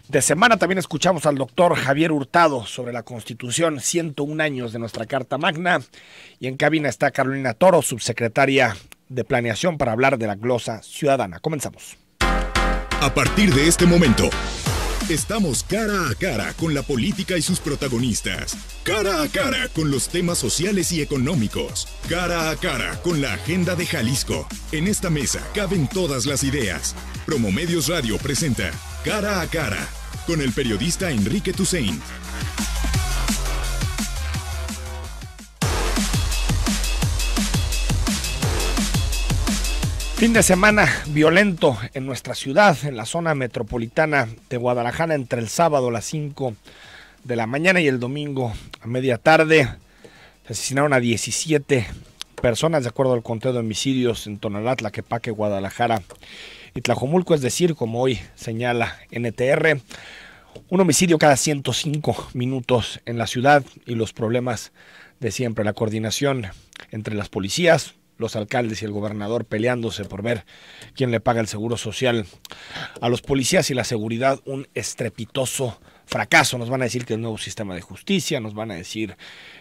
de semana. También escuchamos al doctor Javier Hurtado sobre la Constitución, 101 años de nuestra Carta Magna. Y en cabina está Carolina Toro, subsecretaria de Planeación, para hablar de la glosa ciudadana. Comenzamos. A partir de este momento, estamos cara a cara con la política y sus protagonistas. Cara a cara con los temas sociales y económicos. Cara a cara con la agenda de Jalisco. En esta mesa caben todas las ideas. Promomedios Radio presenta Cara a cara con el periodista Enrique Tusain. Fin de semana violento en nuestra ciudad, en la zona metropolitana de Guadalajara, entre el sábado a las 5 de la mañana y el domingo a media tarde. Se asesinaron a 17 personas, de acuerdo al conteo de homicidios en Tonalá, Tlaquepaque, Guadalajara y Tlajomulco, es decir, como hoy señala NTR, un homicidio cada 105 minutos en la ciudad y los problemas de siempre, la coordinación entre las policías, los alcaldes y el gobernador peleándose por ver quién le paga el seguro social a los policías, y la seguridad un estrepitoso fracaso. Nos van a decir que el nuevo sistema de justicia, nos van a decir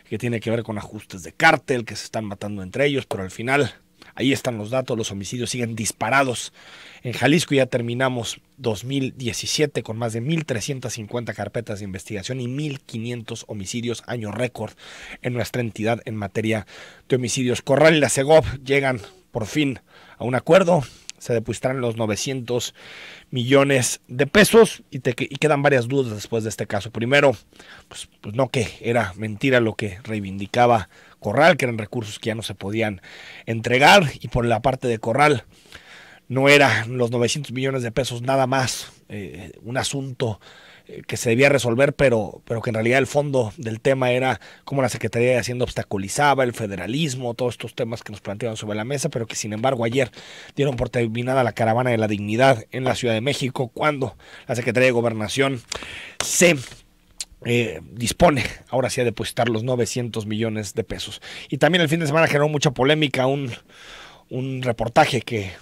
que tiene que ver con ajustes de cártel, que se están matando entre ellos, pero al final ahí están los datos, los homicidios siguen disparados. En Jalisco ya terminamos 2017 con más de 1,350 carpetas de investigación y 1,500 homicidios, año récord en nuestra entidad en materia de homicidios. Corral y la Segov llegan por fin a un acuerdo, se depositarán los 900 millones de pesos y quedan varias dudas después de este caso. Primero, pues no, que era mentira lo que reivindicaba Corral, que eran recursos que ya no se podían entregar, y por la parte de Corral no eran los 900 millones de pesos nada más un asunto que se debía resolver, pero que en realidad el fondo del tema era cómo la Secretaría de Hacienda obstaculizaba el federalismo, todos estos temas que nos planteaban sobre la mesa, pero que sin embargo ayer dieron por terminada la caravana de la dignidad en la Ciudad de México, cuando la Secretaría de Gobernación se dispone ahora sí a depositar los 900 millones de pesos. Y también el fin de semana generó mucha polémica un reportaje que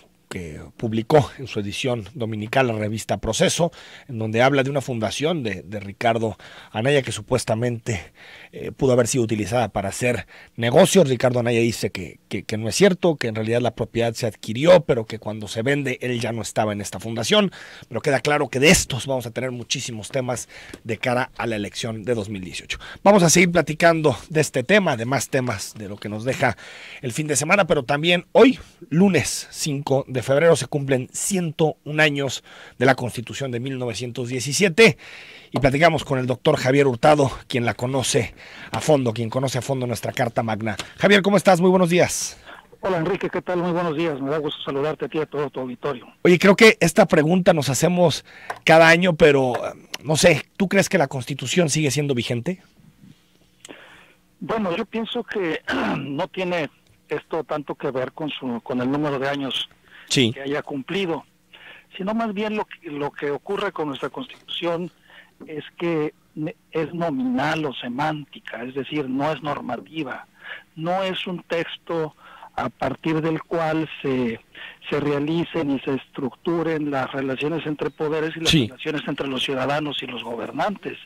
publicó en su edición dominical la revista Proceso, en donde habla de una fundación de Ricardo Anaya que supuestamente pudo haber sido utilizada para hacer negocios. Ricardo Anaya dice que no es cierto, que en realidad la propiedad se adquirió, pero que cuando se vende él ya no estaba en esta fundación. Pero queda claro que de estos vamos a tener muchísimos temas de cara a la elección de 2018. Vamos a seguir platicando de este tema, de más temas de lo que nos deja el fin de semana, pero también hoy, lunes 5 de febrero, se cumplen 101 años de la Constitución de 1917 y platicamos con el doctor Javier Hurtado, quien la conoce a fondo, quien conoce a fondo nuestra Carta Magna. Javier, ¿cómo estás? Muy buenos días. Hola Enrique, ¿qué tal? Muy buenos días, me da gusto saludarte a ti y a todo tu auditorio. Oye, creo que esta pregunta nos hacemos cada año, pero no sé, ¿tú crees que la Constitución sigue siendo vigente? Bueno, yo pienso que no tiene esto tanto que ver con el número de años sí, que haya cumplido, sino más bien lo que ocurre con nuestra Constitución es que es nominal o semántica, es decir, no es normativa, no es un texto a partir del cual se realicen y se estructuren las relaciones entre poderes y las relaciones entre los ciudadanos y los gobernantes,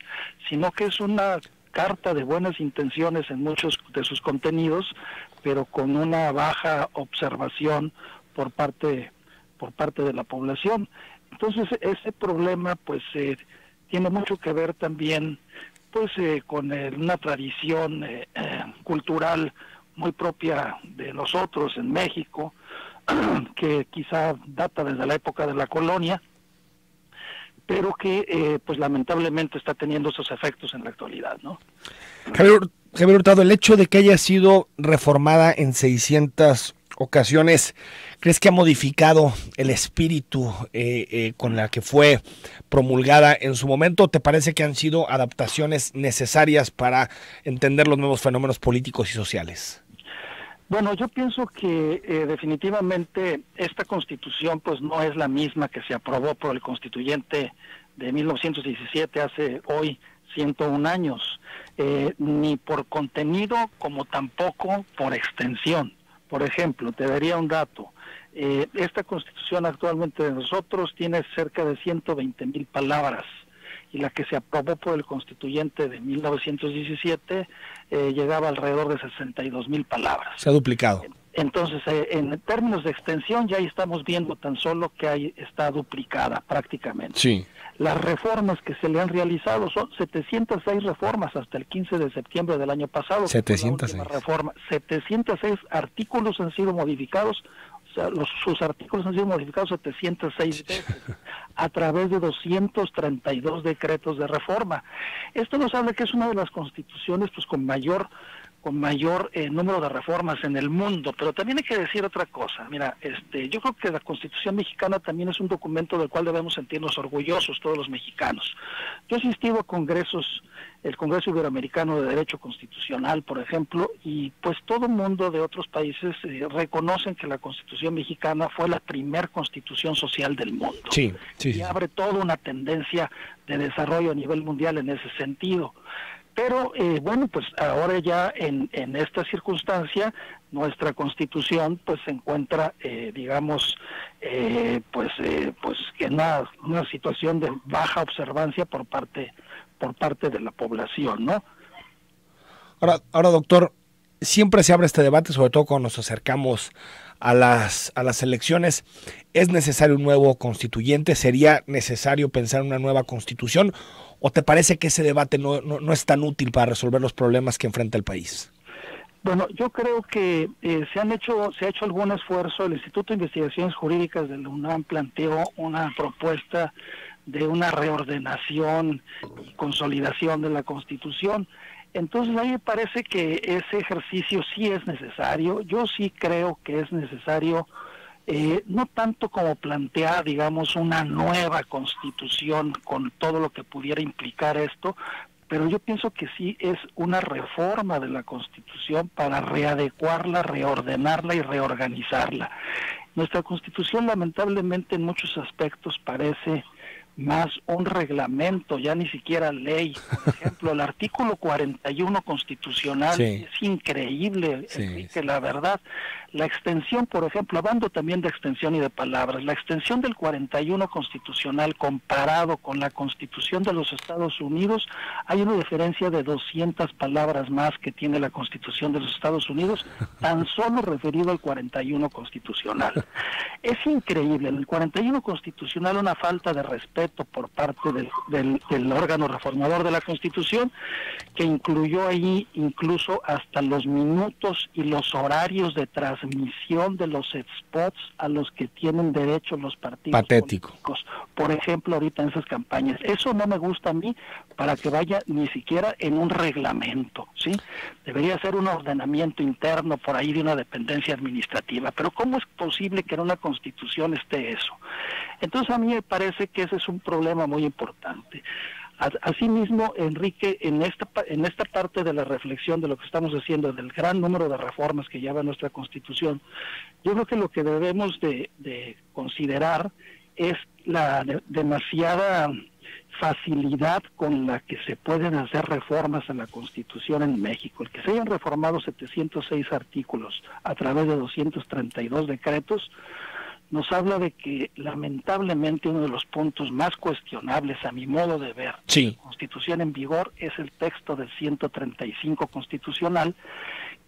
sino que es una carta de buenas intenciones en muchos de sus contenidos, pero con una baja observación por parte de la población. Entonces ese problema pues tiene mucho que ver también pues con una tradición cultural muy propia de nosotros en México, que quizá data desde la época de la colonia, pero que pues lamentablemente está teniendo esos efectos en la actualidad, ¿no? Javier Hurtado, el hecho de que haya sido reformada en 600 ocasiones, ¿crees que ha modificado el espíritu con la que fue promulgada en su momento? ¿Te parece que han sido adaptaciones necesarias para entender los nuevos fenómenos políticos y sociales? Bueno, yo pienso que definitivamente esta Constitución pues no es la misma que se aprobó por el constituyente de 1917, hace hoy 101 años, ni por contenido como tampoco por extensión. Por ejemplo, te daría un dato. Esta Constitución actualmente de nosotros tiene cerca de 120,000 palabras. y la que se aprobó por el constituyente de 1917 llegaba alrededor de 62,000 palabras. Se ha duplicado. Entonces, en términos de extensión, ya estamos viendo tan solo que está duplicada prácticamente. Sí. Las reformas que se le han realizado son 706 reformas hasta el 15 de septiembre del año pasado. 706. Reforma. 706 artículos han sido modificados, o sea, sus artículos han sido modificados 706 veces a través de 232 decretos de reforma. Esto nos habla que es una de las constituciones pues con mayor número de reformas en el mundo, pero también hay que decir otra cosa. Mira, yo creo que la Constitución mexicana también es un documento del cual debemos sentirnos orgullosos todos los mexicanos. Yo he asistido a congresos, el Congreso Iberoamericano de Derecho Constitucional, por ejemplo, y pues todo el mundo de otros países reconocen que la Constitución mexicana fue la primer constitución social del mundo. Sí. Y abre toda una tendencia de desarrollo a nivel mundial en ese sentido. Pero bueno, pues ahora ya en esta circunstancia nuestra Constitución pues se encuentra digamos pues en una situación de baja observancia por parte de la población, ¿no? Ahora doctor, siempre se abre este debate, sobre todo cuando nos acercamos a las elecciones. ¿Es necesario un nuevo constituyente? ¿Sería necesario pensar en una nueva constitución? ¿O te parece que ese debate no es tan útil para resolver los problemas que enfrenta el país? Bueno, yo creo que se ha hecho algún esfuerzo. El Instituto de Investigaciones Jurídicas de la UNAM planteó una propuesta de una reordenación y consolidación de la Constitución. Entonces a mí me parece que ese ejercicio sí es necesario. Yo sí creo que es necesario, no tanto como plantear, digamos, una nueva Constitución con todo lo que pudiera implicar esto, pero yo pienso que sí es una reforma de la Constitución para readecuarla, reordenarla y reorganizarla. Nuestra Constitución, lamentablemente, en muchos aspectos parece más un reglamento, ya ni siquiera ley. Por ejemplo, el artículo 41 constitucional es increíble, Enrique, la verdad. La extensión, por ejemplo, hablando también de extensión y de palabras, la extensión del 41 constitucional comparado con la Constitución de los Estados Unidos, hay una diferencia de 200 palabras más que tiene la Constitución de los Estados Unidos, tan solo referido al 41 constitucional. Es increíble, en el 41 constitucional una falta de respeto por parte del órgano reformador de la Constitución, que incluyó ahí incluso hasta los minutos y los horarios de transmisión de los spots a los que tienen derecho los partidos políticos. Por ejemplo, ahorita en esas campañas. Eso no me gusta a mí para que vaya ni siquiera en un reglamento, ¿sí? Debería ser un ordenamiento interno por ahí de una dependencia administrativa. Pero ¿cómo es posible que en una Constitución esté eso? Entonces a mí me parece que ese es un problema muy importante. Asimismo, Enrique, en esta parte de la reflexión de lo que estamos haciendo, del gran número de reformas que lleva nuestra Constitución, yo creo que lo que debemos de considerar es la demasiada facilidad con la que se pueden hacer reformas a la Constitución en México. El que se hayan reformado 706 artículos a través de 232 decretos, nos habla de que lamentablemente uno de los puntos más cuestionables a mi modo de ver de la Constitución en vigor es el texto del 135 constitucional,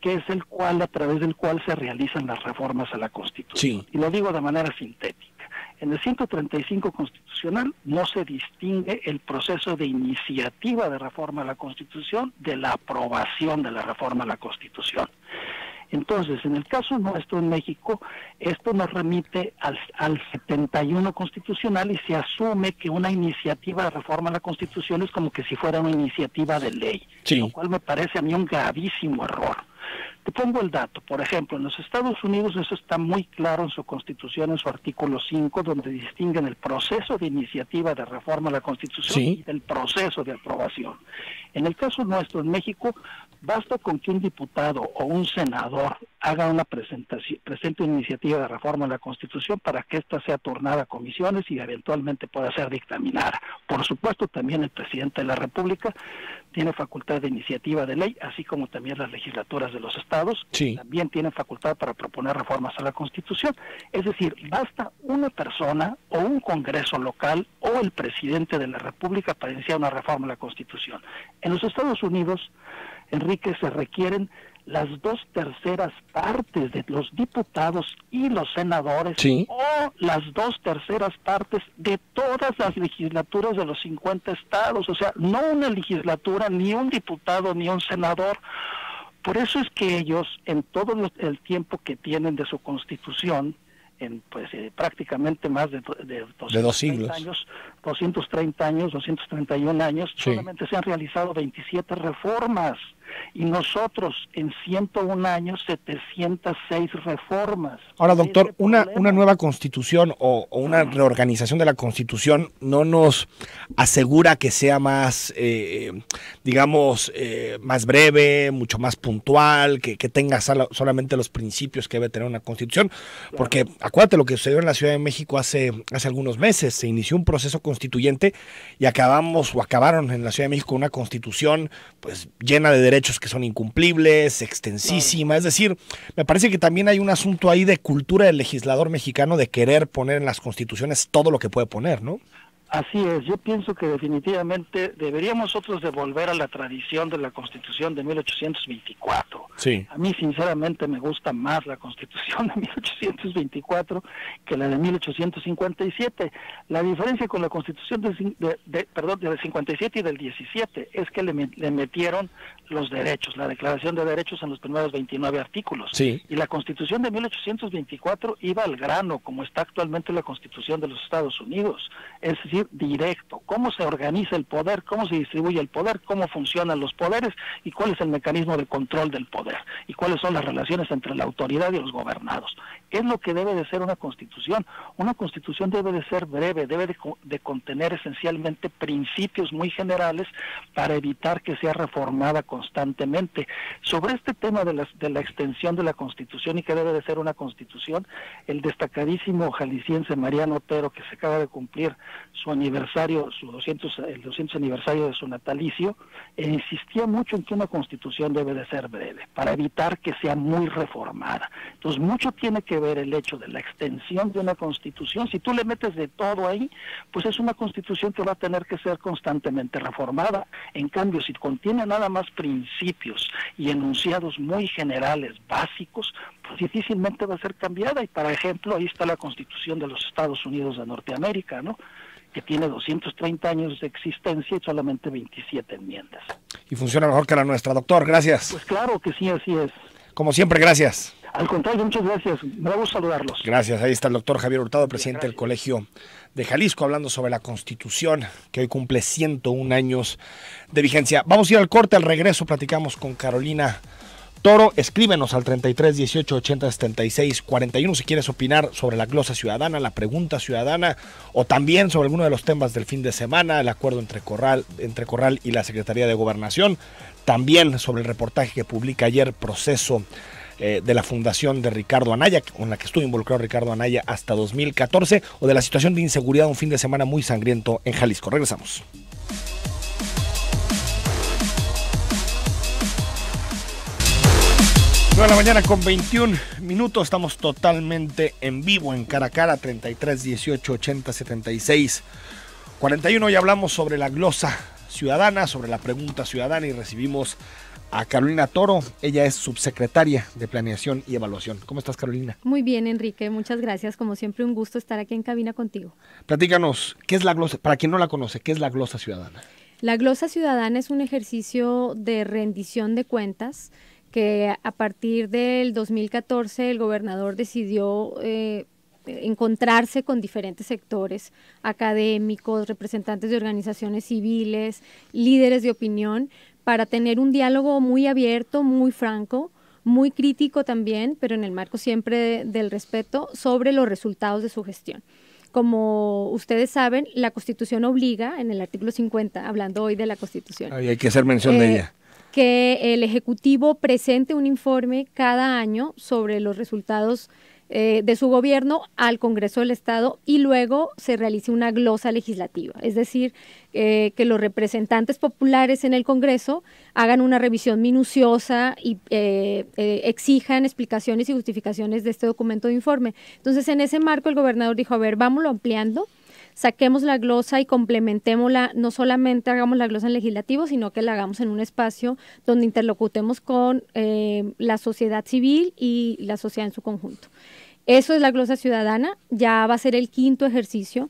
que es el cual, a través del cual se realizan las reformas a la Constitución. Y lo digo de manera sintética. En el 135 constitucional no se distingue el proceso de iniciativa de reforma a la Constitución de la aprobación de la reforma a la Constitución. Entonces, en el caso nuestro en México, esto nos remite al 71 constitucional y se asume que una iniciativa de reforma a la Constitución es como que si fuera una iniciativa de ley, lo cual me parece a mí un gravísimo error. Te pongo el dato, por ejemplo, en los Estados Unidos eso está muy claro en su Constitución, en su artículo 5, donde distinguen el proceso de iniciativa de reforma a la Constitución y del proceso de aprobación. En el caso nuestro, en México, basta con que un diputado o un senador haga una presente una iniciativa de reforma a la Constitución para que ésta sea turnada a comisiones y eventualmente pueda ser dictaminada. Por supuesto, también el presidente de la República tiene facultad de iniciativa de ley, así como también las legislaturas de los estados, sí, también tienen facultad para proponer reformas a la Constitución. Es decir, basta una persona o un congreso local o el presidente de la República para iniciar una reforma a la Constitución. En los Estados Unidos, Enrique, se requieren las 2/3 partes de los diputados y los senadores, sí, o las 2/3 partes de todas las legislaturas de los 50 estados, o sea, no una legislatura, ni un diputado, ni un senador. Por eso es que ellos, en todo el tiempo que tienen de su constitución, en prácticamente más de 2 siglos. 230 años, 231 años, sí, solamente se han realizado 27 reformas. Y nosotros en 101 años, 706 reformas. Ahora, doctor, una nueva constitución o una reorganización de la constitución no nos asegura que sea más, más breve, mucho más puntual, que tenga solamente los principios que debe tener una constitución, porque acuérdate lo que sucedió en la Ciudad de México hace algunos meses. Se inició un proceso constituyente y acabaron en la Ciudad de México una constitución pues llena de derechos que son incumplibles, extensísima. Es decir, me parece que también hay un asunto ahí de cultura del legislador mexicano de querer poner en las constituciones todo lo que puede poner, ¿no? Así es, yo pienso que definitivamente deberíamos nosotros de volver a la tradición de la Constitución de 1824. Sí. A mí sinceramente me gusta más la Constitución de 1824 que la de 1857. La diferencia con la Constitución del 57 y del 17 es que le metieron los derechos, la Declaración de Derechos en los primeros 29 artículos. Sí. Y la Constitución de 1824 iba al grano, como está actualmente la Constitución de los Estados Unidos. Es decir, directo, cómo se organiza el poder, cómo se distribuye el poder, cómo funcionan los poderes y cuál es el mecanismo de control del poder y cuáles son las relaciones entre la autoridad y los gobernados. Es lo que debe de ser una constitución. Una constitución debe de ser breve, debe de contener esencialmente principios muy generales para evitar que sea reformada constantemente. Sobre este tema de la extensión de la constitución y que debe de ser una constitución, el destacadísimo jalisciense Mariano Otero, que se acaba de cumplir su aniversario, el 200 aniversario de su natalicio, insistía mucho en que una constitución debe de ser breve, para evitar que sea muy reformada. Entonces, mucho tiene que ver el hecho de la extensión de una constitución. Si tú le metes de todo ahí, pues es una constitución que va a tener que ser constantemente reformada. En cambio, si contiene nada más principios y enunciados muy generales, básicos, pues difícilmente va a ser cambiada. Y, por ejemplo, ahí está la Constitución de los Estados Unidos de Norteamérica, ¿no?, que tiene 230 años de existencia y solamente 27 enmiendas. Y funciona mejor que la nuestra, doctor. Gracias. Pues claro que sí, así es. Como siempre, gracias. Al contrario, muchas gracias. Me da gusto saludarlos. Gracias. Ahí está el doctor Javier Hurtado, presidente del Colegio de Jalisco, hablando sobre la Constitución, que hoy cumple 101 años de vigencia. Vamos a ir al corte. Al regreso platicamos con Carolina Toro. Escríbenos al 33 18 80 76 41 si quieres opinar sobre la glosa ciudadana, la pregunta ciudadana, o también sobre alguno de los temas del fin de semana, el acuerdo entre Corral y la Secretaría de Gobernación, también sobre el reportaje que publica ayer Proceso de la fundación de Ricardo Anaya, con la que estuvo involucrado Ricardo Anaya hasta 2014, o de la situación de inseguridad, un fin de semana muy sangriento en Jalisco. Regresamos. 9 de la mañana con 21 minutos, estamos totalmente en vivo en Cara a Cara, 33 18 80 76 41. Hoy hablamos sobre la glosa ciudadana, sobre la pregunta ciudadana, y recibimos a Carolina Toro. Ella es subsecretaria de Planeación y Evaluación. ¿Cómo estás, Carolina? Muy bien, Enrique, muchas gracias. Como siempre, un gusto estar aquí en cabina contigo. Platícanos, ¿qué es la glosa? Para quien no la conoce, ¿qué es la glosa ciudadana? La glosa ciudadana es un ejercicio de rendición de cuentas que a partir del 2014 el gobernador decidió encontrarse con diferentes sectores académicos, representantes de organizaciones civiles, líderes de opinión, para tener un diálogo muy abierto, muy franco, muy crítico también, pero en el marco siempre del respeto, sobre los resultados de su gestión. Como ustedes saben, la Constitución obliga, en el artículo 50, hablando hoy de la Constitución. Hay que hacer mención de ella. Que el Ejecutivo presente un informe cada año sobre los resultados de su gobierno al Congreso del Estado y luego se realice una glosa legislativa. Es decir, que los representantes populares en el Congreso hagan una revisión minuciosa y exijan explicaciones y justificaciones de este documento de informe. Entonces, en ese marco, el gobernador dijo, a ver, vámonos ampliando, saquemos la glosa y complementémosla, no solamente hagamos la glosa en legislativo, sino que la hagamos en un espacio donde interlocutemos con la sociedad civil y la sociedad en su conjunto. Eso es la glosa ciudadana, ya va a ser el 5º ejercicio.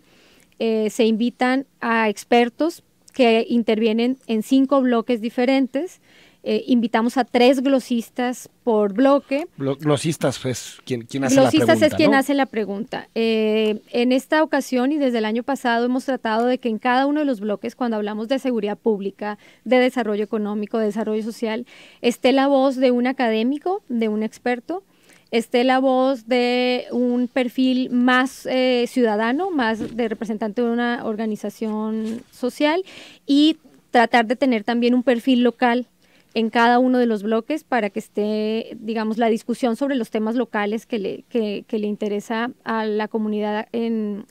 Se invitan a expertos que intervienen en 5 bloques diferentes. Invitamos a 3 glosistas por bloque. Glosistas, pues, ¿quién hace la pregunta? Glosistas es quien hace la pregunta. En esta ocasión y desde el año pasado hemos tratado de que en cada uno de los bloques, cuando hablamos de seguridad pública, de desarrollo económico, de desarrollo social, esté la voz de un académico, de un experto, esté la voz de un perfil más ciudadano, más de representante de una organización social y tratar de tener también un perfil local en cada uno de los bloques para que esté, digamos, la discusión sobre los temas locales que le interesa a la comunidad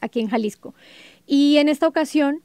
aquí en Jalisco. Y en esta ocasión,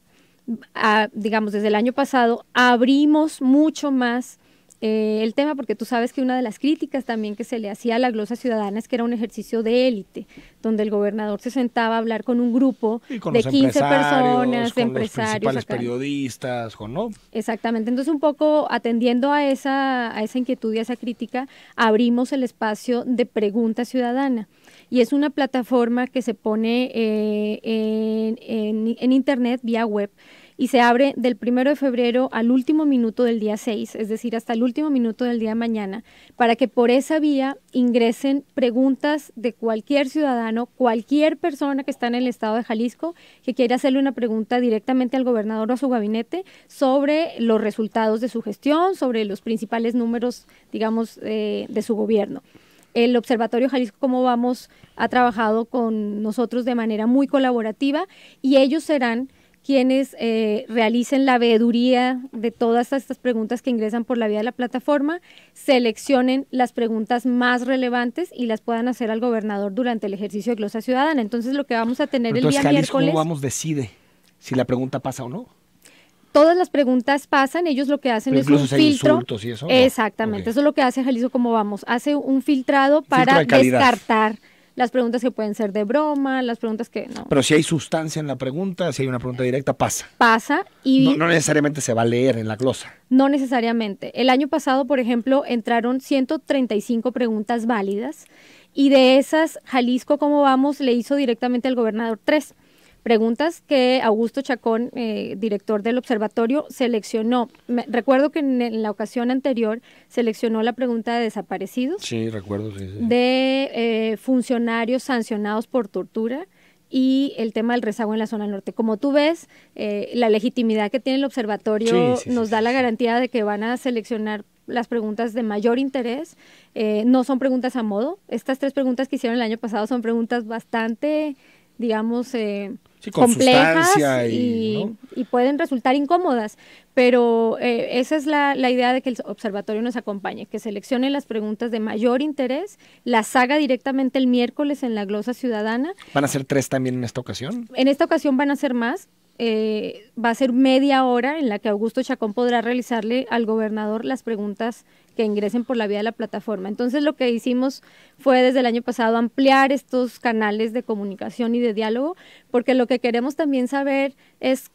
digamos, desde el año pasado, abrimos mucho más el tema, porque tú sabes que una de las críticas también que se le hacía a la glosa ciudadana es que era un ejercicio de élite, donde el gobernador se sentaba a hablar con un grupo de 15 personas, con empresarios. Los principales periodistas, ¿no? Exactamente, entonces un poco atendiendo a esa inquietud y a esa crítica, abrimos el espacio de pregunta ciudadana. Y es una plataforma que se pone en internet vía web, y se abre del 1 de febrero al último minuto del día 6, es decir, hasta el último minuto del día de mañana, para que por esa vía ingresen preguntas de cualquier ciudadano, cualquier persona que está en el estado de Jalisco, que quiera hacerle una pregunta directamente al gobernador o a su gabinete sobre los resultados de su gestión, sobre los principales números, digamos, de su gobierno. El Observatorio Jalisco Cómo Vamos ha trabajado con nosotros de manera muy colaborativa y ellos serán quienes realicen la veeduría de todas estas preguntas que ingresan por la vía de la plataforma, seleccionen las preguntas más relevantes y las puedan hacer al gobernador durante el ejercicio de glosa ciudadana. Entonces, lo que vamos a tener el día Jalisco miércoles... ¿Cómo Vamos decide si la pregunta pasa o no? Todas las preguntas pasan, ellos lo que hacen es un filtro. Insultos y eso, ¿no? Exactamente, okay. Eso es lo que hace Jalisco Cómo Vamos. Hace un filtrado para descartar las preguntas que pueden ser de broma, las preguntas que no. Pero si hay sustancia en la pregunta, si hay una pregunta directa, pasa. Pasa y... No necesariamente se va a leer en la glosa. No necesariamente. El año pasado, por ejemplo, entraron 135 preguntas válidas y de esas, Jalisco Cómo Vamos le hizo directamente al gobernador 3 preguntas que Augusto Chacón, director del observatorio, seleccionó. Recuerdo que en la ocasión anterior seleccionó la pregunta de desaparecidos. Sí, recuerdo, sí. De funcionarios sancionados por tortura y el tema del rezago en la zona norte. Como tú ves, la legitimidad que tiene el observatorio nos da la garantía de que van a seleccionar las preguntas de mayor interés. No son preguntas a modo. Estas 3 preguntas que hicieron el año pasado son preguntas bastante, digamos, complejas y pueden resultar incómodas, pero esa es la idea de que el observatorio nos acompañe, que seleccione las preguntas de mayor interés, las haga directamente el miércoles en la glosa ciudadana. ¿Van a ser 3 también en esta ocasión? En esta ocasión van a ser más. Va a ser media hora en la que Augusto Chacón podrá realizarle al gobernador las preguntas que ingresen por la vía de la plataforma. Entonces, lo que hicimos fue desde el año pasado ampliar estos canales de comunicación y de diálogo, porque lo que queremos también saber es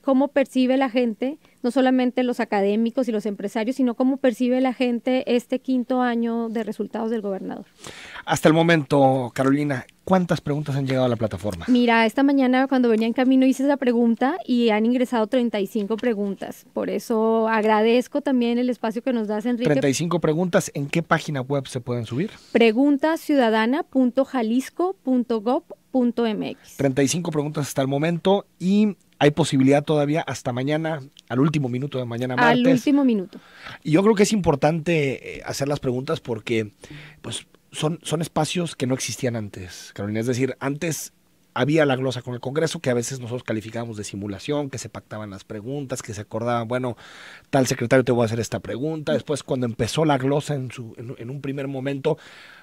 cómo percibe la gente, no solamente los académicos y los empresarios, sino cómo percibe la gente este 5º año de resultados del gobernador. Hasta el momento, Carolina, ¿cuántas preguntas han llegado a la plataforma? Mira, esta mañana cuando venía en camino hice esa pregunta y han ingresado 35 preguntas. Por eso agradezco también el espacio que nos das, Enrique. 35 preguntas, ¿en qué página web se pueden subir? preguntasiudadana.jalisco.gov.mx. 35 preguntas hasta el momento y hay posibilidad todavía hasta mañana, al último minuto de mañana martes. Al último minuto. Y yo creo que es importante hacer las preguntas porque pues son espacios que no existían antes, Carolina. Es decir, antes había la glosa con el Congreso, que a veces nosotros calificábamos de simulación, que se pactaban las preguntas, que se acordaban, bueno, tal secretario te voy a hacer esta pregunta. Después, cuando empezó la glosa en un primer momento,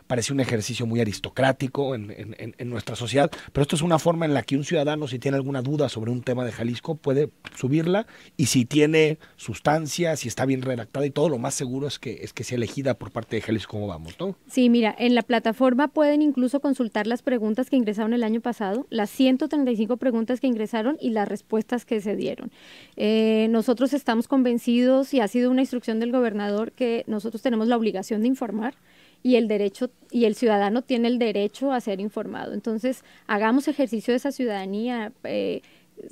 parecía un ejercicio muy aristocrático en nuestra sociedad, pero esto es una forma en la que un ciudadano, si tiene alguna duda sobre un tema de Jalisco, puede subirla, y si tiene sustancia, si está bien redactada y todo, lo más seguro es que sea elegida por parte de Jalisco como vamos, ¿no? Sí, mira, en la plataforma pueden incluso consultar las preguntas que ingresaron el año pasado, las 135 preguntas que ingresaron y las respuestas que se dieron. Nosotros estamos convencidos, y ha sido una instrucción del gobernador, que nosotros tenemos la obligación de informar, y el ciudadano tiene el derecho a ser informado. Entonces, hagamos ejercicio de esa ciudadanía.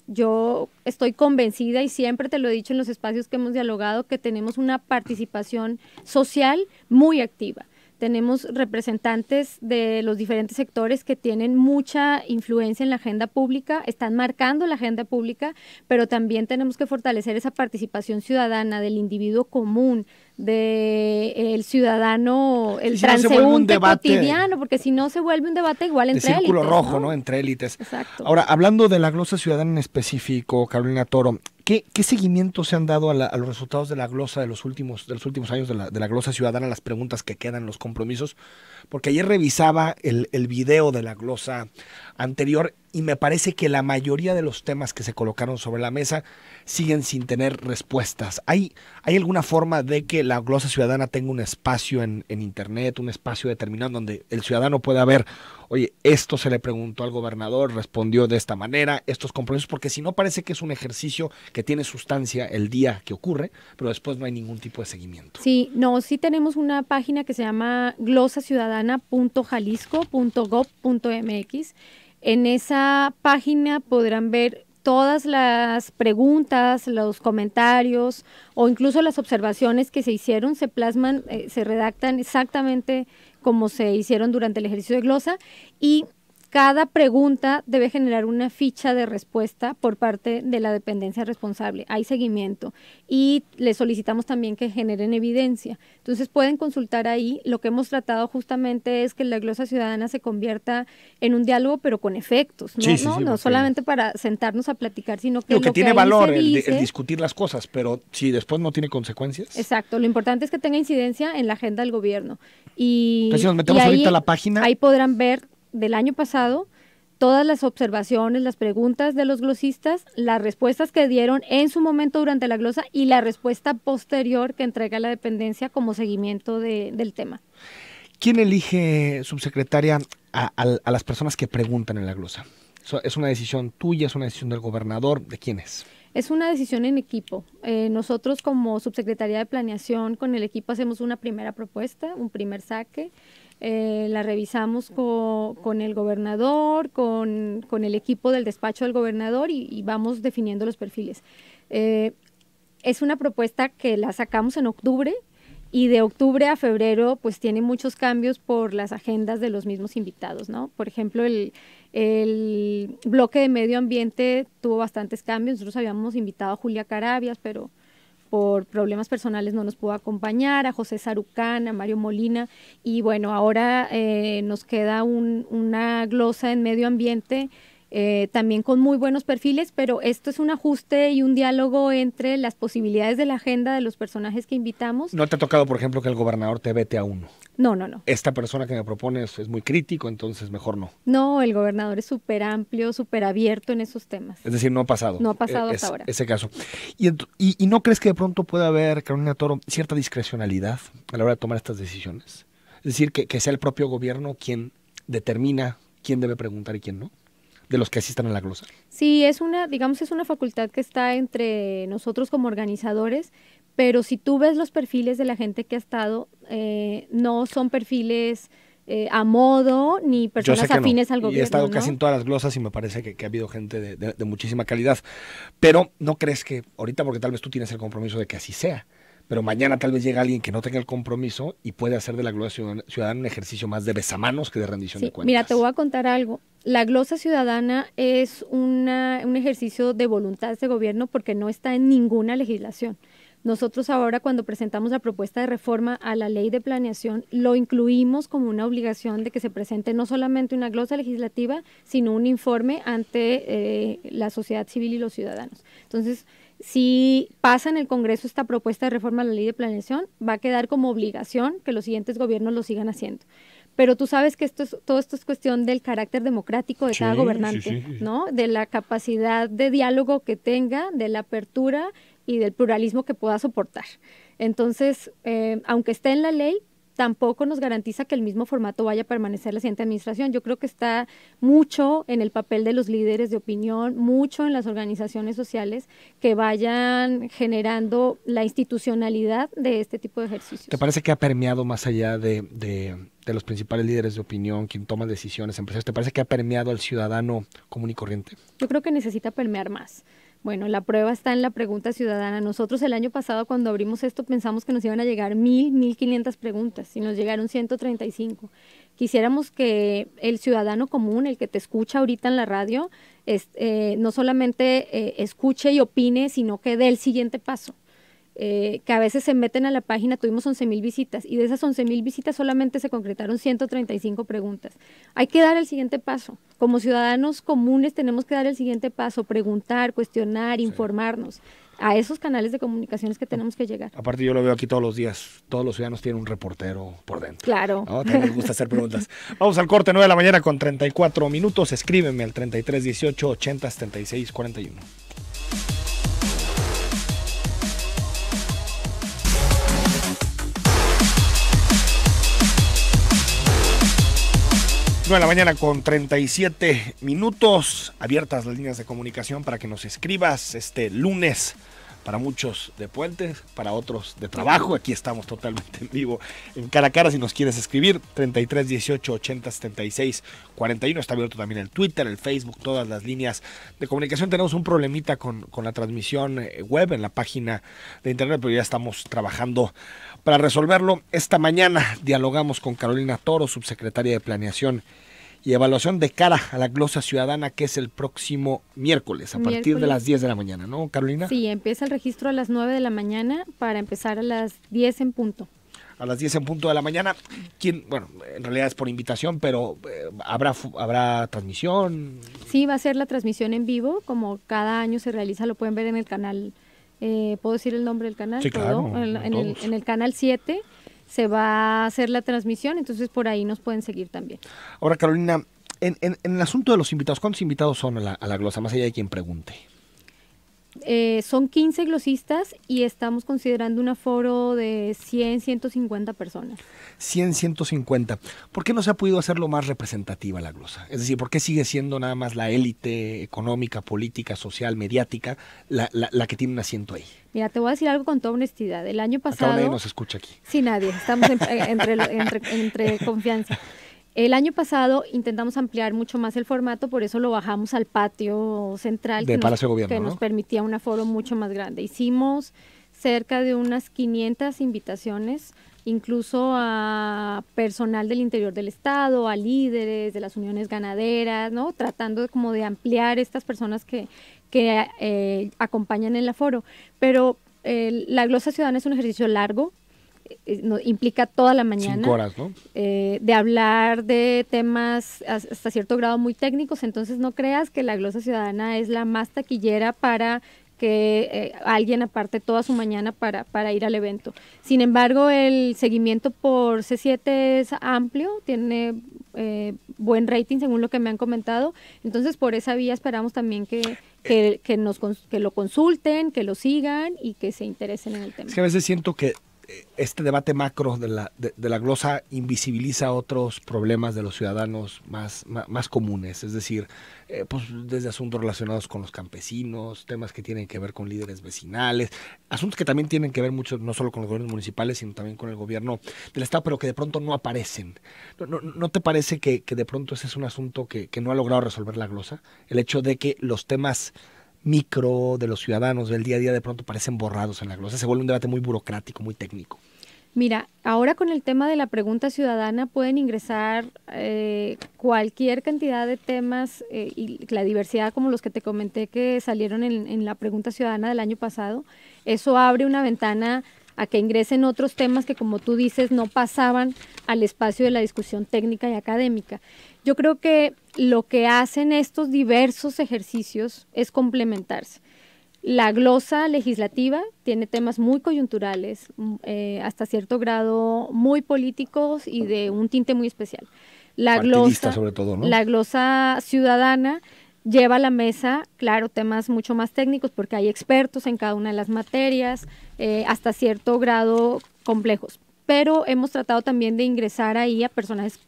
Yo estoy convencida, y siempre te lo he dicho en los espacios que hemos dialogado, que tenemos una participación social muy activa. Tenemos representantes de los diferentes sectores que tienen mucha influencia en la agenda pública, están marcando la agenda pública, pero también tenemos que fortalecer esa participación ciudadana del individuo común, del ciudadano, el transeúnte cotidiano, porque si no se vuelve un debate igual entre élites. Círculo rojo, ¿no? Entre élites. Exacto. Ahora, hablando de la glosa ciudadana en específico, Carolina Toro, ¿qué seguimiento se han dado a los resultados de la glosa de los últimos años de la glosa ciudadana, las preguntas que quedan, los compromisos? Porque ayer revisaba el video de la glosa anterior y me parece que la mayoría de los temas que se colocaron sobre la mesa siguen sin tener respuestas. ¿Hay alguna forma de que la glosa ciudadana tenga un espacio en internet, un espacio determinado donde el ciudadano pueda ver, oye, esto se le preguntó al gobernador, respondió de esta manera, estos compromisos? Porque si no, parece que es un ejercicio que tiene sustancia el día que ocurre, pero después no hay ningún tipo de seguimiento. Sí, sí tenemos una página que se llama glosaciudadana.jalisco.gov.mx. En esa página podrán ver todas las preguntas, los comentarios o incluso las observaciones que se hicieron, se plasman, se redactan exactamente como se hicieron durante el ejercicio de glosa, y cada pregunta debe generar una ficha de respuesta por parte de la dependencia responsable. Hay seguimiento y les solicitamos también que generen evidencia. Entonces pueden consultar ahí. Lo que hemos tratado justamente es que la glosa ciudadana se convierta en un diálogo, pero con efectos, no solamente para sentarnos a platicar, sino que lo que tiene valor el discutir las cosas, pero si después no tiene consecuencias. Exacto, lo importante es que tenga incidencia en la agenda del gobierno. Entonces, si nos metemos ahorita a la página, ahí podrán ver del año pasado todas las observaciones, las preguntas de los glosistas, las respuestas que dieron en su momento durante la glosa y la respuesta posterior que entrega la dependencia como seguimiento del tema. ¿Quién elige, subsecretaria, a las personas que preguntan en la glosa? ¿Es una decisión tuya, es una decisión del gobernador? ¿De quién es? Es una decisión en equipo. Nosotros como Subsecretaría de Planeación con el equipo hacemos una primera propuesta, un primer saque. La revisamos con el gobernador, con el equipo del despacho del gobernador y vamos definiendo los perfiles. Es una propuesta que la sacamos en octubre y de octubre a febrero pues tiene muchos cambios por las agendas de los mismos invitados, ¿no? Por ejemplo, el bloque de medio ambiente tuvo bastantes cambios. Nosotros habíamos invitado a Julia Carabias, pero por problemas personales no nos pudo acompañar, a José Sarucán, a Mario Molina, y bueno, ahora nos queda una glosa en medio ambiente, también con muy buenos perfiles, pero esto es un ajuste y un diálogo entre las posibilidades de la agenda de los personajes que invitamos. ¿No te ha tocado, por ejemplo, que el gobernador te vete a uno? No. Esta persona que me propones es muy crítico, entonces mejor no. No, el gobernador es súper amplio, súper abierto en esos temas. Es decir, no ha pasado. No ha pasado hasta ahora. Ese caso. ¿Y no crees que de pronto pueda haber, Carolina Toro, cierta discrecionalidad a la hora de tomar estas decisiones? Es decir, que sea el propio gobierno quien determina quién debe preguntar y quién no, de los que asistan a la glosa. Sí, es una facultad que está entre nosotros como organizadores, pero si tú ves los perfiles de la gente que ha estado, no son perfiles a modo ni personas afines al gobierno. Y he estado casi en todas las glosas y me parece que ha habido gente de muchísima calidad. Pero ¿no crees que ahorita, porque tal vez tú tienes el compromiso de que así sea, pero mañana tal vez llega alguien que no tenga el compromiso y puede hacer de la glosa ciudadana un ejercicio más de besamanos que de rendición de cuentas? Mira, te voy a contar algo. La glosa ciudadana es un ejercicio de voluntad de gobierno porque no está en ninguna legislación. Nosotros ahora, cuando presentamos la propuesta de reforma a la ley de planeación, lo incluimos como una obligación de que se presente no solamente una glosa legislativa, sino un informe ante la sociedad civil y los ciudadanos. Entonces, si pasa en el Congreso esta propuesta de reforma a la ley de planeación, va a quedar como obligación que los siguientes gobiernos lo sigan haciendo. Pero tú sabes que todo esto es cuestión del carácter democrático de cada gobernante, ¿no? De la capacidad de diálogo que tenga, de la apertura y del pluralismo que pueda soportar. Entonces, aunque esté en la ley, tampoco nos garantiza que el mismo formato vaya a permanecer la siguiente administración. Yo creo que está mucho en el papel de los líderes de opinión, mucho en las organizaciones sociales que vayan generando la institucionalidad de este tipo de ejercicios. ¿Te parece que ha permeado más allá de los principales líderes de opinión, quien toma decisiones, empresarios? ¿Te parece que ha permeado al ciudadano común y corriente? Yo creo que necesita permear más. Bueno, la prueba está en la pregunta ciudadana. Nosotros el año pasado, cuando abrimos esto, pensamos que nos iban a llegar 1,500 preguntas y nos llegaron 135. Quisiéramos que el ciudadano común, el que te escucha ahorita en la radio, no solamente escuche y opine, sino que dé el siguiente paso. Que a veces se meten a la página, tuvimos 11,000 visitas y de esas 11,000 visitas solamente se concretaron 135 preguntas. Hay que dar el siguiente paso. Como ciudadanos comunes tenemos que dar el siguiente paso, preguntar, cuestionar, informarnos. A esos canales de comunicaciones que tenemos que llegar. Aparte yo lo veo aquí todos los días, todos los ciudadanos tienen un reportero por dentro. Claro. ¿No? También les gusta hacer preguntas. Vamos al corte, 9 de la mañana con 34 minutos. Escríbeme al 33 18 80 76 41. 9 de la mañana con 37 minutos, abiertas las líneas de comunicación para que nos escribas este lunes, para muchos de puentes, para otros de trabajo. Aquí estamos totalmente en vivo, en cara a cara. Si nos quieres escribir, 33 18 80 76 41. Está abierto también el Twitter, el Facebook, todas las líneas de comunicación. Tenemos un problemita con la transmisión web en la página de internet, pero ya estamos trabajando para resolverlo. Esta mañana dialogamos con Carolina Toro, subsecretaria de Planeación y Evaluación, de cara a la glosa ciudadana, que es el próximo miércoles, a partir de las 10 de la mañana, ¿no, Carolina? Sí, empieza el registro a las 9 de la mañana para empezar a las 10 en punto. A las 10 en punto de la mañana. Bueno, en realidad es por invitación, pero ¿habrá transmisión? Sí, va a ser la transmisión en vivo, como cada año se realiza, lo pueden ver en el canal. ¿Puedo decir el nombre del canal? Sí, claro. En el canal 7 se va a hacer la transmisión, entonces por ahí nos pueden seguir también. Ahora, Carolina, en el asunto de los invitados, ¿cuántos invitados son a la glosa, más allá de quien pregunte? Son 15 glosistas y estamos considerando un aforo de 100, 150 personas. 100, 150. ¿Por qué no se ha podido hacerlo más representativa la glosa? Es decir, ¿por qué sigue siendo nada más la élite económica, política, social, mediática la que tiene un asiento ahí? Mira, te voy a decir algo con toda honestidad. El año pasado... Acá nadie nos escucha aquí. Sí, nadie. Estamos entre confianza. El año pasado intentamos ampliar mucho más el formato, por eso lo bajamos al patio central de Palacio de Gobierno, que ¿no? nos permitía un aforo mucho más grande. Hicimos cerca de unas 500 invitaciones, incluso a personal del interior del estado, a líderes de las uniones ganaderas, ¿no? Tratando como de ampliar estas personas que acompañan el aforo. Pero la glosa ciudadana es un ejercicio largo. Implica toda la mañana. 5 horas, ¿no? De hablar de temas hasta cierto grado muy técnicos, entonces no creas que la glosa ciudadana es la más taquillera para que alguien aparte toda su mañana para ir al evento. Sin embargo, el seguimiento por C7 es amplio, tiene buen rating según lo que me han comentado, entonces por esa vía esperamos también que lo consulten, que lo sigan y que se interesen en el tema. Es que a veces siento que este debate macro de la glosa invisibiliza otros problemas de los ciudadanos más comunes, es decir, pues desde asuntos relacionados con los campesinos, temas que tienen que ver con líderes vecinales, asuntos que también tienen que ver mucho no solo con los gobiernos municipales, sino también con el gobierno del estado, pero que de pronto no aparecen. ¿No te parece que de pronto ese es un asunto que no ha logrado resolver la glosa? El hecho de que los temas micro de los ciudadanos del día a día de pronto parecen borrados en la glosa, se vuelve un debate muy burocrático, muy técnico. Mira, ahora con el tema de la pregunta ciudadana pueden ingresar cualquier cantidad de temas y la diversidad como los que te comenté que salieron en la pregunta ciudadana del año pasado. Eso abre una ventana a que ingresen otros temas que, como tú dices, no pasaban al espacio de la discusión técnica y académica. Yo creo que lo que hacen estos diversos ejercicios es complementarse. La glosa legislativa tiene temas muy coyunturales, hasta cierto grado muy políticos y de un tinte muy especial. La glosa, sobre todo, ¿no? La glosa ciudadana lleva a la mesa, claro, temas mucho más técnicos porque hay expertos en cada una de las materias, hasta cierto grado complejos. Pero hemos tratado también de ingresar ahí a personajes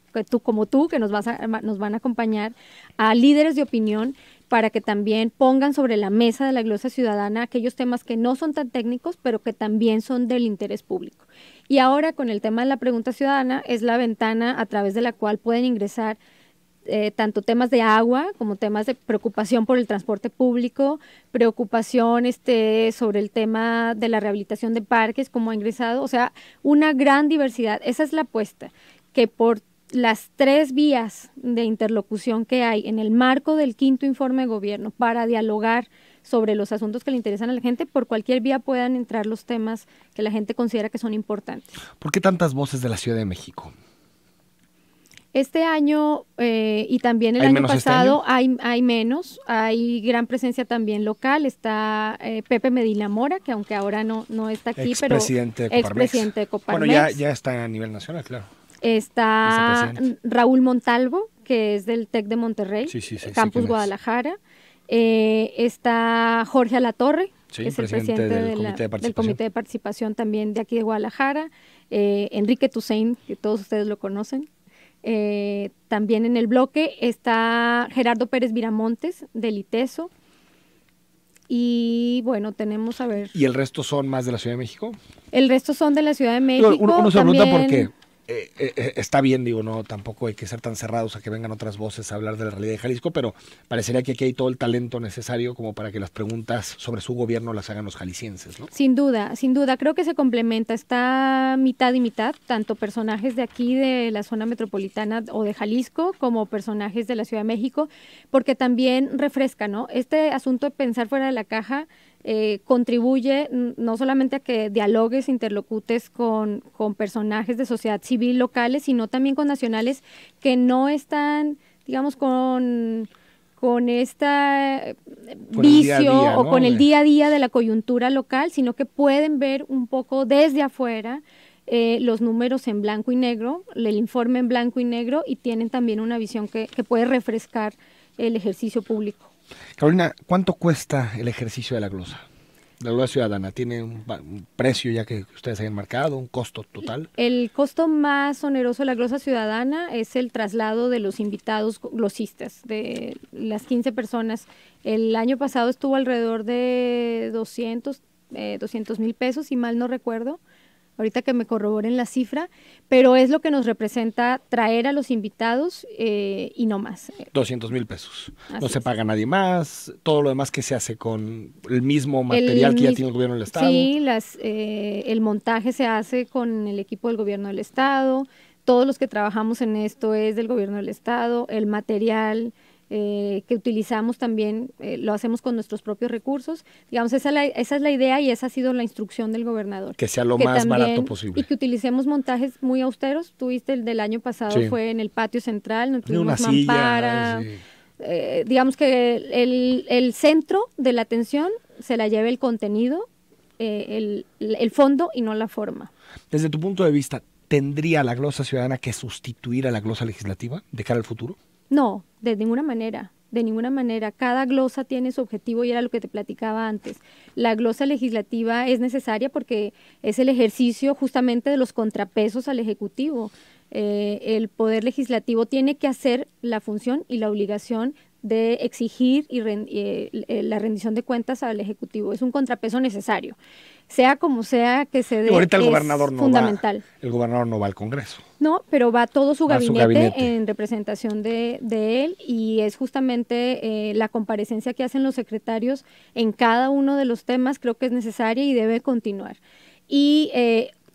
como tú, que nos van a acompañar, a líderes de opinión, para que también pongan sobre la mesa de la glosa ciudadana aquellos temas que no son tan técnicos, pero que también son del interés público. Y ahora con el tema de la pregunta ciudadana es la ventana a través de la cual pueden ingresar tanto temas de agua como temas de preocupación por el transporte público, preocupación sobre el tema de la rehabilitación de parques, como ha ingresado, o sea, una gran diversidad. Esa es la apuesta, que por las 3 vías de interlocución que hay en el marco del 5º informe de gobierno para dialogar sobre los asuntos que le interesan a la gente, por cualquier vía puedan entrar los temas que la gente considera que son importantes. ¿Por qué tantas voces de la Ciudad de México? Este año y también el año pasado hay menos, hay gran presencia también local. Está Pepe Medina Mora, que aunque ahora no está aquí, pero expresidente de Coparmex. Bueno, ya está a nivel nacional, claro. Está Raúl Montalvo, que es del TEC de Monterrey, Campus Guadalajara. Está Jorge Alatorre, que es el presidente del Comité de Participación también de aquí de Guadalajara. Enrique Toussaint, que todos ustedes lo conocen. También en el bloque está Gerardo Pérez Viramontes, del ITESO. Y bueno, tenemos a ver. ¿Y el resto son más de la Ciudad de México? El resto son de la Ciudad de México. Uno se pregunta por qué. Está bien, digo, no, tampoco hay que ser tan cerrados a que vengan otras voces a hablar de la realidad de Jalisco, pero parecería que aquí hay todo el talento necesario como para que las preguntas sobre su gobierno las hagan los jaliscienses, ¿no? Sin duda, creo que se complementa, está mitad y mitad, tanto personajes de aquí de la zona metropolitana o de Jalisco como personajes de la Ciudad de México, porque también refresca, ¿no? Este asunto de pensar fuera de la caja contribuye no solamente a que dialogues, interlocutes con personajes de sociedad civil locales, sino también con nacionales que no están, digamos, con esta vicio o con el día a día de la coyuntura local, sino que pueden ver un poco desde afuera los números en blanco y negro, el informe en blanco y negro, y tienen también una visión que puede refrescar el ejercicio público. Carolina, ¿cuánto cuesta el ejercicio de la glosa? La glosa ciudadana, ¿tiene un precio ya que ustedes hayan marcado, un costo total? El costo más oneroso de la glosa ciudadana es el traslado de los invitados glosistas, de las 15 personas. El año pasado estuvo alrededor de 200,000 pesos, si mal no recuerdo. Ahorita que me corroboren la cifra, pero es lo que nos representa traer a los invitados y no más. 200,000 pesos. No se paga a nadie más, todo lo demás que se hace con el mismo material que ya tiene el gobierno del Estado. Sí, el montaje se hace con el equipo del gobierno del Estado, todos los que trabajamos en esto es del gobierno del Estado, el material que utilizamos también lo hacemos con nuestros propios recursos. Digamos, esa es la idea y esa ha sido la instrucción del gobernador. Que sea lo más barato posible. Y que utilicemos montajes muy austeros. Tuviste el del año pasado, fue en el patio central, no tuvimos mampara. Digamos que el centro de la atención se la lleva el contenido, el fondo y no la forma. Desde tu punto de vista, ¿tendría la glosa ciudadana que sustituir a la glosa legislativa de cara al futuro? No, de ninguna manera, de ninguna manera. Cada glosa tiene su objetivo y era lo que te platicaba antes. La glosa legislativa es necesaria porque es el ejercicio justamente de los contrapesos al Ejecutivo. El Poder Legislativo tiene que hacer la función y la obligación de exigir la rendición de cuentas al Ejecutivo. Es un contrapeso necesario. Sea como sea que se dé, ahorita el gobernador fundamental. El gobernador no va al Congreso. No, pero va todo su gabinete en representación de él y es justamente la comparecencia que hacen los secretarios en cada uno de los temas, creo que es necesaria y debe continuar. Y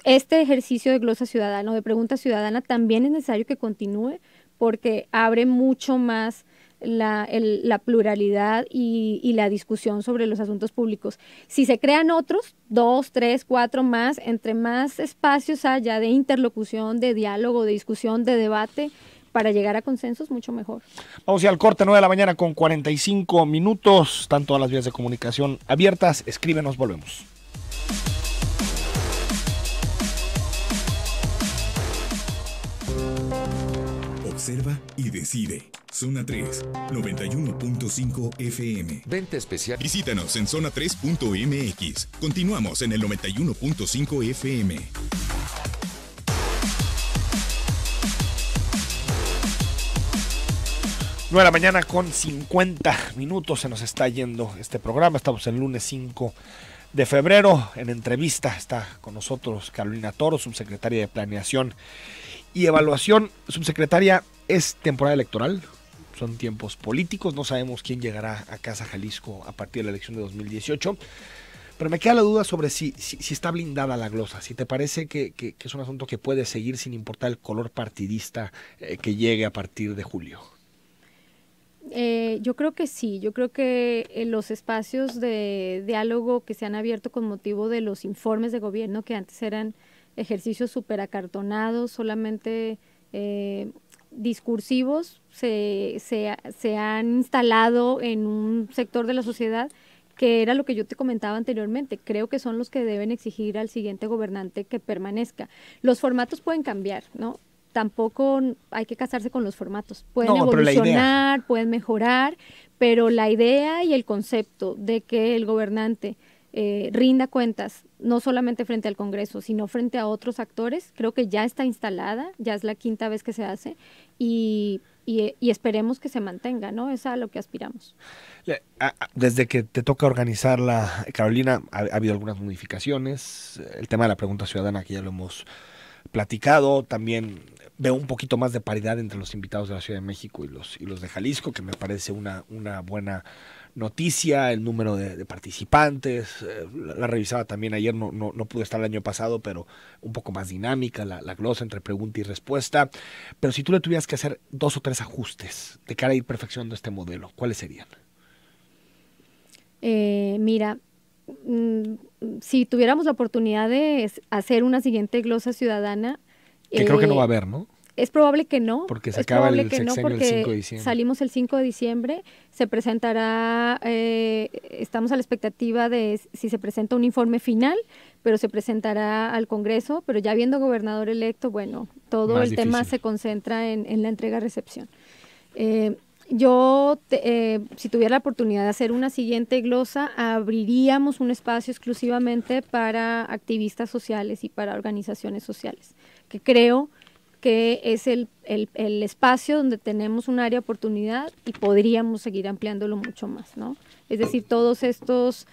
este ejercicio de glosa ciudadana o de pregunta ciudadana también es necesario que continúe porque abre mucho más la pluralidad y la discusión sobre los asuntos públicos. Si se crean otros, 2, 3, 4 más, entre más espacios haya de interlocución, de diálogo, de discusión, de debate, para llegar a consensos, mucho mejor. Vamos a ir al corte, 9 de la mañana con 45 minutos. Están todas las vías de comunicación abiertas. Escríbenos, volvemos. Observa y decide. Zona 3, 91.5 FM. Venta especial. Visítanos en zona3.mx. Continuamos en el 91.5 FM. 9 de la mañana con 50 minutos. Se nos está yendo este programa. Estamos el lunes 5 de febrero. En entrevista está con nosotros Carolina Toro, subsecretaria de Planeación y Evaluación. Subsecretaria, ¿es temporada electoral? Son tiempos políticos, no sabemos quién llegará a Casa Jalisco a partir de la elección de 2018, pero me queda la duda sobre si está blindada la glosa, si te parece que es un asunto que puede seguir sin importar el color partidista que llegue a partir de julio. Yo creo que sí, yo creo que los espacios de diálogo que se han abierto con motivo de los informes de gobierno, que antes eran ejercicios súper acartonados, solamente discursivos, se han instalado en un sector de la sociedad que era lo que yo te comentaba anteriormente. Creo que son los que deben exigir al siguiente gobernante que permanezca. Los formatos pueden cambiar, ¿no? Tampoco hay que casarse con los formatos. Pueden evolucionar, pueden mejorar, pero la idea y el concepto de que el gobernante rinda cuentas, no solamente frente al Congreso, sino frente a otros actores, creo que ya está instalada, ya es la 5ª vez que se hace y esperemos que se mantenga, ¿no? Es a lo que aspiramos. Desde que te toca organizarla, Carolina, ha habido algunas modificaciones. El tema de la pregunta ciudadana, que ya lo hemos platicado, también veo un poquito más de paridad entre los invitados de la Ciudad de México y los de Jalisco, que me parece una buena noticia. El número de participantes, la revisaba también ayer, no pude estar el año pasado, pero un poco más dinámica la glosa entre pregunta y respuesta. Pero si tú le tuvieras que hacer 2 o 3 ajustes de cara a ir perfeccionando este modelo, ¿cuáles serían? Mira, si tuviéramos la oportunidad de hacer una siguiente glosa ciudadana, que creo que no va a haber, ¿no? Es probable que no. Porque se acaba el sexenio el 5 de diciembre. Salimos el 5 de diciembre, se presentará, estamos a la expectativa de si se presenta un informe final, pero se presentará al Congreso, pero ya habiendo gobernador electo, bueno, todo más el difícil. Tema se concentra en la entrega-recepción. Si tuviera la oportunidad de hacer una siguiente glosa, abriríamos un espacio exclusivamente para activistas sociales y para organizaciones sociales, que creo que es el espacio donde tenemos un área de oportunidad y podríamos seguir ampliándolo mucho más, ¿no? Es decir, todos estos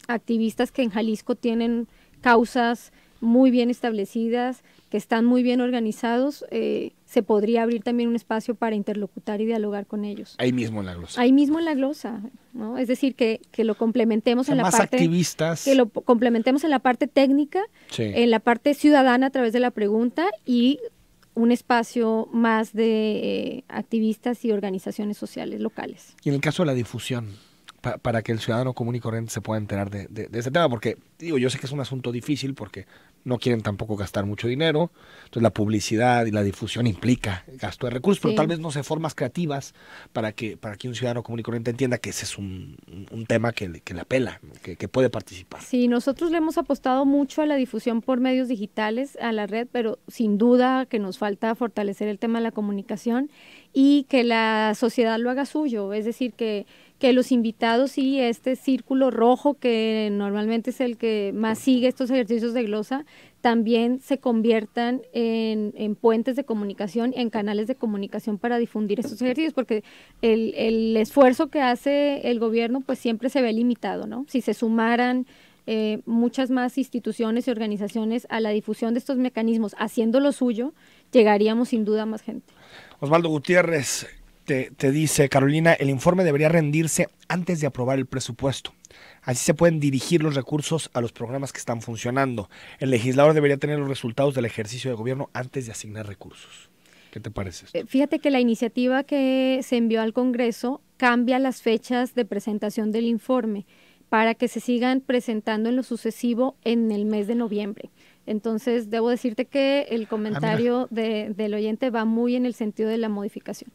activistas que en Jalisco tienen causas muy bien establecidas, que están muy bien organizados, se podría abrir también un espacio para interlocutar y dialogar con ellos. Ahí mismo en la glosa. Ahí mismo en la glosa, ¿no? Es decir, que lo complementemos en la parte activistas. Que lo complementemos en la parte técnica, sí, en la parte ciudadana a través de la pregunta y un espacio más de activistas y organizaciones sociales locales. Y en el caso de la difusión, para que el ciudadano común y corriente se pueda enterar de ese tema, porque yo sé que es un asunto difícil porque no quieren tampoco gastar mucho dinero, entonces la publicidad y la difusión implica gasto de recursos, pero sí, tal vez no sé, formas creativas para que un ciudadano común y corriente entienda que ese es un tema que le apela, que puede participar. Sí, nosotros le hemos apostado mucho a la difusión por medios digitales, a la red, pero sin duda que nos falta fortalecer el tema de la comunicación y que la sociedad lo haga suyo, es decir, que los invitados y este círculo rojo que normalmente es el que más sigue estos ejercicios de glosa, también se conviertan en puentes de comunicación, en canales de comunicación para difundir estos ejercicios, porque el esfuerzo que hace el gobierno pues siempre se ve limitado, ¿no? Si se sumaran muchas más instituciones y organizaciones a la difusión de estos mecanismos haciendo lo suyo, llegaríamos sin duda a más gente. Osvaldo Gutiérrez, Te dice Carolina, el informe debería rendirse antes de aprobar el presupuesto. Así se pueden dirigir los recursos a los programas que están funcionando. El legislador debería tener los resultados del ejercicio de gobierno antes de asignar recursos. ¿Qué te parece esto? Fíjate que la iniciativa que se envió al Congreso cambia las fechas de presentación del informe para que se sigan presentando en lo sucesivo en el mes de noviembre. Entonces, debo decirte que el comentario del oyente va muy en el sentido de la modificación.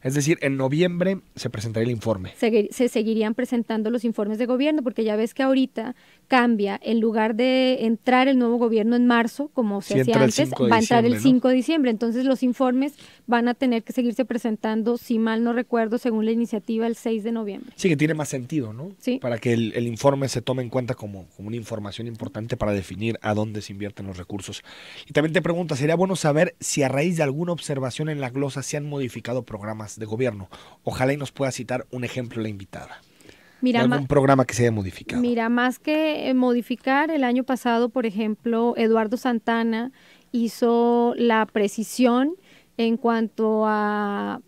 Es decir, en noviembre se presentaría el informe. Se seguirían presentando los informes de gobierno, porque ya ves que ahorita cambia, en lugar de entrar el nuevo gobierno en marzo, como se hacía antes, va a entrar el 5 de diciembre. Entonces los informes van a tener que seguirse presentando, si mal no recuerdo, según la iniciativa, el 6 de noviembre. Sí, que tiene más sentido, ¿no? Sí. Para que el informe se tome en cuenta como una información importante para definir a dónde se invierten los recursos. Y también te pregunta, sería bueno saber si a raíz de alguna observación en la glosa se han modificado programas de gobierno. Ojalá y nos pueda citar un ejemplo la invitada. Mira, algún programa que se haya modificado. Mira, más que modificar, el año pasado, por ejemplo, Eduardo Santana hizo la precisión en cuanto a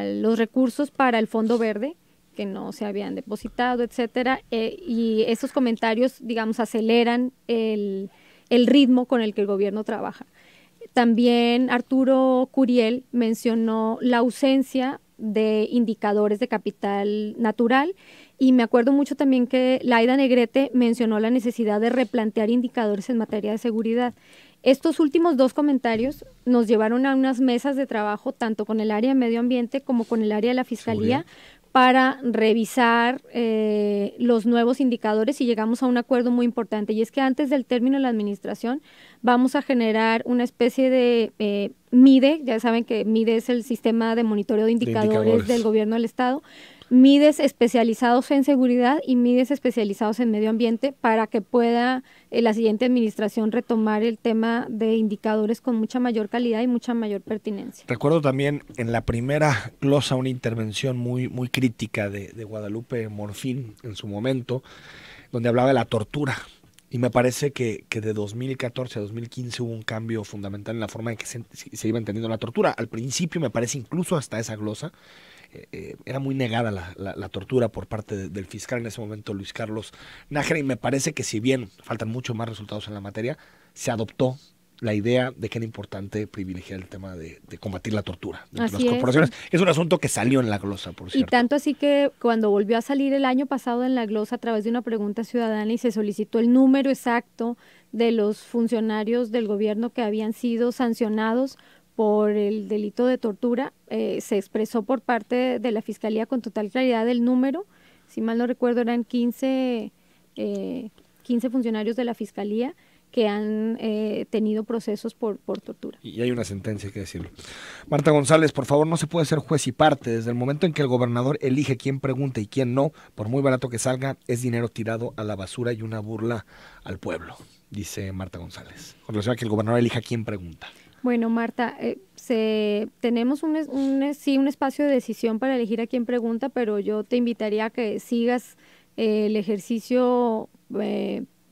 los recursos para el Fondo Verde, que no se habían depositado, etcétera, y esos comentarios, digamos, aceleran el ritmo con el que el gobierno trabaja. También Arturo Curiel mencionó la ausencia de indicadores de capital natural, y me acuerdo mucho también que Laida Negrete mencionó la necesidad de replantear indicadores en materia de seguridad. Estos últimos dos comentarios nos llevaron a unas mesas de trabajo tanto con el área de medio ambiente como con el área de la fiscalía, ¿seguridad?, para revisar los nuevos indicadores, y llegamos a un acuerdo muy importante, y es que antes del término de la administración vamos a generar una especie de MIDE. Ya saben que MIDE es el sistema de monitoreo de indicadores del gobierno del estado, MIDES especializados en seguridad y MIDES especializados en medio ambiente, para que pueda la siguiente administración retomar el tema de indicadores con mucha mayor calidad y mucha mayor pertinencia. Recuerdo también en la primera glosa una intervención muy crítica de Guadalupe Morfín en su momento, donde hablaba de la tortura. Y me parece que de 2014 a 2015 hubo un cambio fundamental en la forma en que se iba entendiendo la tortura. Al principio, me parece, incluso hasta esa glosa, era muy negada la tortura por parte del fiscal en ese momento, Luis Carlos Nájera, y me parece que, si bien faltan muchos más resultados en la materia, se adoptó la idea de que era importante privilegiar el tema de combatir la tortura dentro de las corporaciones. Es un asunto que salió en la glosa, por cierto. Y tanto así que cuando volvió a salir el año pasado en la glosa a través de una pregunta ciudadana y se solicitó el número exacto de los funcionarios del gobierno que habían sido sancionados por el delito de tortura, se expresó por parte de la Fiscalía con total claridad el número. Si mal no recuerdo, eran 15 funcionarios de la Fiscalía que han tenido procesos por tortura. Y hay una sentencia, hay que decirlo. Marta González, por favor, no se puede ser juez y parte. Desde el momento en que el gobernador elige quién pregunta y quién no, por muy barato que salga, es dinero tirado a la basura y una burla al pueblo, dice Marta González, con relación a que el gobernador elija quién pregunta. Bueno, Marta, tenemos un espacio de decisión para elegir a quién pregunta, pero yo te invitaría a que sigas el ejercicio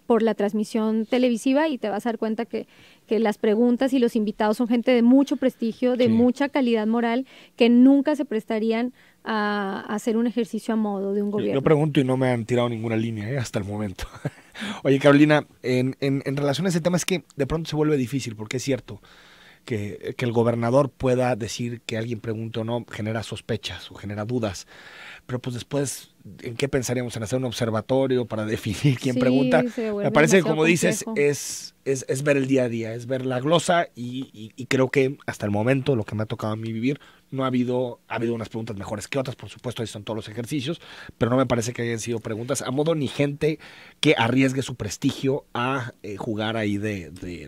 por la transmisión televisiva, y te vas a dar cuenta que las preguntas y los invitados son gente de mucho prestigio, de mucha calidad moral, que nunca se prestarían a hacer un ejercicio a modo de un gobierno. Yo pregunto y no me han tirado ninguna línea hasta el momento. Oye, Carolina, en relación a ese tema, es que de pronto se vuelve difícil, porque es cierto que el gobernador pueda decir que alguien pregunte o no, genera sospechas o genera dudas, pero pues después, ¿en qué pensaríamos? ¿En hacer un observatorio para definir quién pregunta? Me parece que, como dices, es ver el día a día, es ver la glosa, y creo que hasta el momento, lo que me ha tocado a mí vivir, no ha habido unas preguntas mejores que otras. Por supuesto, ahí están todos los ejercicios, pero no me parece que hayan sido preguntas a modo, ni gente que arriesgue su prestigio a jugar ahí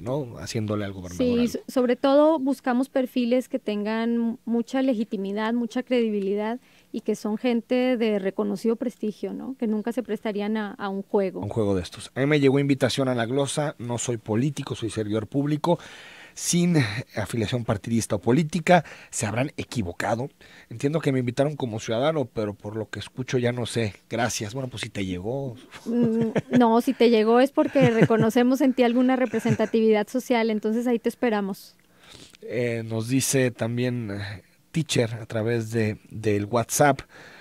¿no? Haciéndole al gobernador. Sí, sobre todo buscamos perfiles que tengan mucha legitimidad, mucha credibilidad, y que son gente de reconocido prestigio, ¿no? Que nunca se prestarían a un juego. Un juego de estos. A mí me llegó invitación a la glosa, no soy político, soy servidor público, sin afiliación partidista o política. Se habrán equivocado. Entiendo que me invitaron como ciudadano, pero por lo que escucho ya no sé. Gracias. Bueno, pues si te llegó. No, si te llegó es porque reconocemos en ti alguna representatividad social, entonces ahí te esperamos. Nos dice también teacher a través del WhatsApp.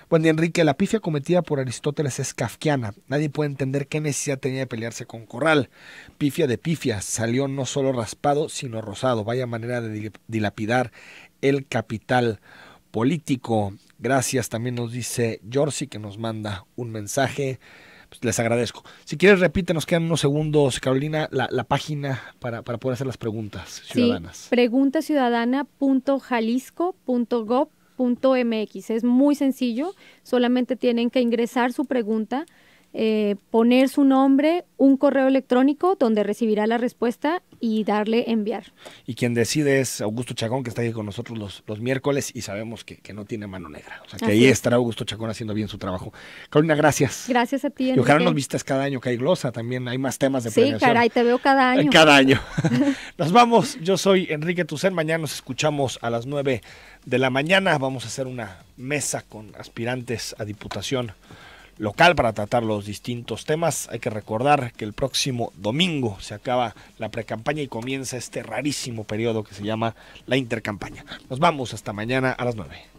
Buen día, Enrique. La pifia cometida por Aristóteles es kafkiana. Nadie puede entender qué necesidad tenía de pelearse con Corral. Pifia de pifia. Salió no solo raspado, sino rosado. Vaya manera de dilapidar el capital político. Gracias. También nos dice Yorsi, que nos manda un mensaje. Pues les agradezco. Si quieres, repite, nos quedan unos segundos, Carolina, la página para poder hacer las preguntas ciudadanas. Sí, preguntasiudadana.jalisco.gov.mx. Es muy sencillo, solamente tienen que ingresar su pregunta, poner su nombre, un correo electrónico donde recibirá la respuesta y darle enviar. Y quien decide es Augusto Chacón, que está aquí con nosotros los miércoles y sabemos que no tiene mano negra. O sea, que ahí estará Augusto Chacón haciendo bien su trabajo. Carolina, gracias. Gracias a ti, Enrique. Y ojalá nos visites cada año que hay glosa, también hay más temas de planeación. Sí, caray, te veo cada año. Cada año. Nos vamos, yo soy Enrique Tucen, mañana nos escuchamos a las 9 de la mañana. Vamos a hacer una mesa con aspirantes a diputación local para tratar los distintos temas. Hay que recordar que el próximo domingo se acaba la precampaña y comienza este rarísimo periodo que se llama la intercampaña. Nos vamos hasta mañana a las 9.